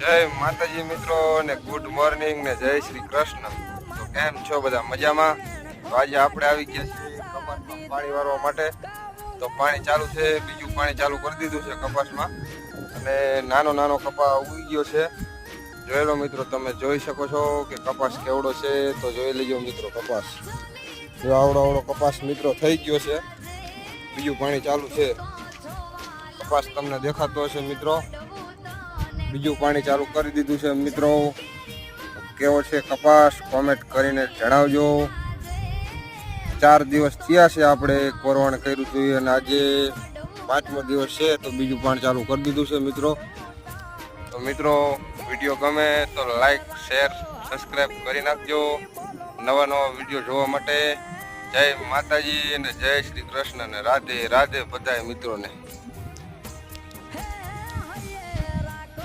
જય માતાજી મિત્રો ને ગુડ મોર્નિંગ ને જય શ્રી કૃષ્ણ। તો કેમ છો બધા મજામાં? તો આજે આપણે આવી ગયા છીએ કપાસમાં પાણી વાળવા માટે। તો પાણી ચાલુ છે, બીજું પાણી ચાલુ કરી દીધું છે કપાસમાં અને નાનો નાનો કપા ઉગી ગયો છે। જોઈ લો મિત્રો, તમે જોઈ શકો છો કે કપાસ કેવડો છે। તો જોઈ લેજો મિત્રો, કપાસ જો આવડો કપાસ મિત્રો થઈ ગયો છે। બીજું પાણી ચાલુ છે, કપાસ તમને દેખાતો હશે મિત્રો। બીજું પાણી ચાલુ કરી દીધું છે મિત્રો। કેવો છે કપાસ કોમેન્ટ કરીને જણાવજો। 4 દિવસ થયા છે આપણે કોરવાણ કર્યું હતું અને આજે 5મો દિવસ છે। તો બીજું પાણી ચાલુ કરી દીધું છે મિત્રો। તો મિત્રો વિડીયો ગમે તો લાઈક શેર સબસ્ક્રાઈબ કરી નાખજો નવા વિડીયો જોવા માટે। જય માતાજી અને જય શ્રી કૃષ્ણ અને રાધે રાધે બધાય મિત્રોને।